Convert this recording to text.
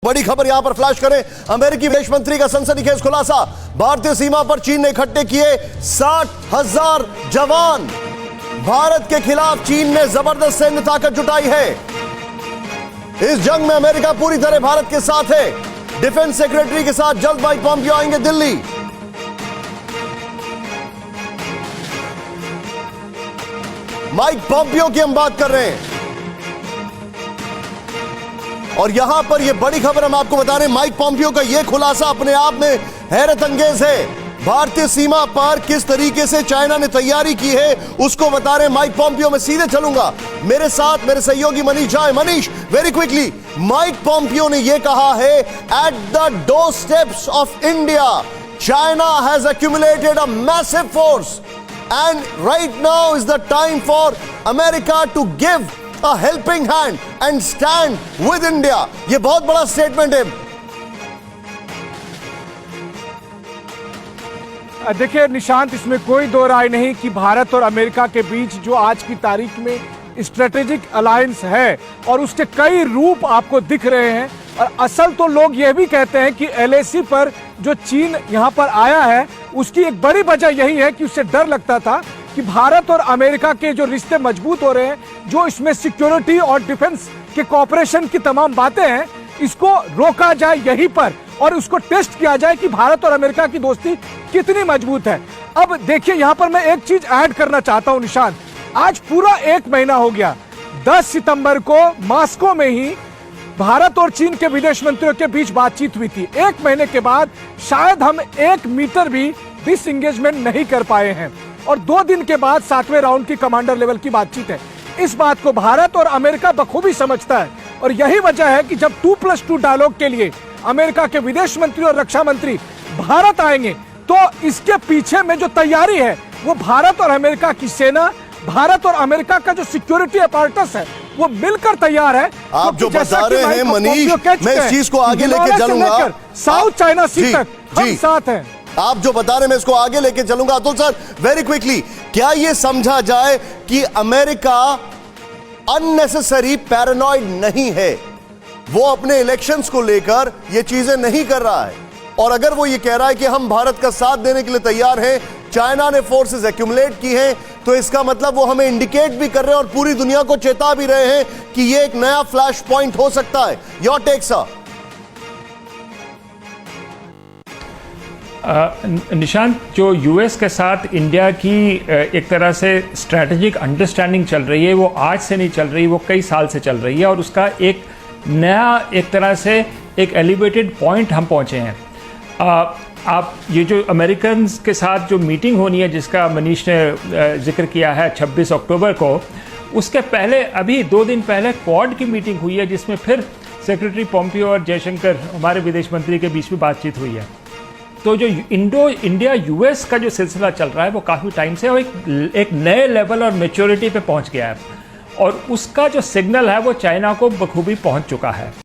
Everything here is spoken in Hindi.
बड़ी खबर यहां पर फ्लैश करें। अमेरिकी विदेश मंत्री का सनसनीखेज खुलासा, भारतीय सीमा पर चीन ने इकट्ठे किए 60,000 जवान। भारत के खिलाफ चीन ने जबरदस्त सैन्य ताकत जुटाई है। इस जंग में अमेरिका पूरी तरह भारत के साथ है। डिफेंस सेक्रेटरी के साथ जल्द माइक पॉम्पियो आएंगे दिल्ली। माइक पॉम्पियो की हम बात कर रहे हैं और यहां पर यह बड़ी खबर हम आपको बता रहे हैं। माइक पॉम्पियो का यह खुलासा अपने आप में हैरत अंगेज है। भारतीय सीमा पर किस तरीके से चाइना ने तैयारी की है उसको बता रहे हैं माइक पॉम्पियो। मैं सीधे चलूंगा, मेरे साथ मेरे सहयोगी मनीष जाए। Manish, very quickly, Mike Pompeo ने यह कहा है, at the door steps of India China has accumulated a massive force and right now is the time for America to give a helping hand and stand with India। ये बहुत बड़ा स्टेटमेंट है। देखिए निशांत, इसमें कोई दो राय नहीं कि भारत और अमेरिका के बीच जो आज की तारीख में स्ट्रेटेजिक अलायंस है और उसके कई रूप आपको दिख रहे हैं। और असल तो लोग यह भी कहते हैं कि LAC पर जो चीन यहां पर आया है उसकी एक बड़ी वजह यही है कि उससे डर लगता था कि भारत और अमेरिका के जो रिश्ते मजबूत हो रहे हैं, जो इसमें सिक्योरिटी और डिफेंस के कॉपरेशन की तमाम बातें हैं, इसको रोका जाए यहीं पर और उसको टेस्ट किया जाए कि भारत और अमेरिका की दोस्ती कितनी मजबूत है। अब देखिए, यहां पर मैं एक चीज ऐड करना चाहता हूं निशांत। आज पूरा 1 महीना हो गया। 10 सितंबर को मॉस्को में ही भारत और चीन के विदेश मंत्रियों के बीच बातचीत हुई थी। 1 महीने के बाद शायद हम 1 मीटर भी डिसएंगेजमेंट नहीं कर पाए हैं और 2 दिन के बाद 7वें राउंड की कमांडर लेवल की बातचीत है। इस बात को भारत और अमेरिका बखूबी समझता है और यही वजह है कि जब 2+2 डायलॉग के लिए अमेरिका के विदेश मंत्री और रक्षा मंत्री भारत आएंगे तो इसके पीछे में जो तैयारी है वो भारत और अमेरिका की सेना, भारत और अमेरिका का जो सिक्योरिटी अपैरेटस है वो मिलकर तैयार है। आप जो बता रहे हैं मनीष, मैं इस चीज को आगे लेके चलूंगा। साउथ चाइना सी तक हम साथ हैं। आप जो बता रहे हैं मैं इसको आगे लेके चलूंगा। अतुल सर, वेरी क्विकली, क्या यह समझा जाए कि अमेरिका अननेसेसरी पैरानॉइड नहीं है, वो अपने इलेक्शंस को लेकर ये चीजें नहीं कर रहा है, और अगर वो ये कह रहा है कि हम भारत का साथ देने के लिए तैयार हैं, चाइना ने फोर्सेस एक्यूमुलेट की हैं, तो इसका मतलब वो हमें इंडिकेट भी कर रहे हैं और पूरी दुनिया को चेता भी रहे हैं कि ये एक नया फ्लैश पॉइंट हो सकता है। Your take sir. निशांत, जो यूएस के साथ इंडिया की एक तरह से स्ट्रैटेजिक अंडरस्टैंडिंग चल रही है, वो आज से नहीं चल रही, वो कई साल से चल रही है और उसका एक नया एक तरह से एक एलिवेटेड पॉइंट हम पहुंचे हैं। आप ये जो अमेरिकन के साथ जो मीटिंग होनी है जिसका मनीष ने जिक्र किया है 26 अक्टूबर को, उसके पहले अभी 2 दिन पहले क्वाड की मीटिंग हुई है जिसमें फिर सेक्रेटरी पॉम्पियो और जयशंकर हमारे विदेश मंत्री के बीच में बातचीत हुई है। तो जो इंडिया यूएस का जो सिलसिला चल रहा है वो काफ़ी टाइम से एक नए लेवल और मैच्योरिटी पे पहुंच गया है और उसका जो सिग्नल है वो चाइना को बखूबी पहुंच चुका है।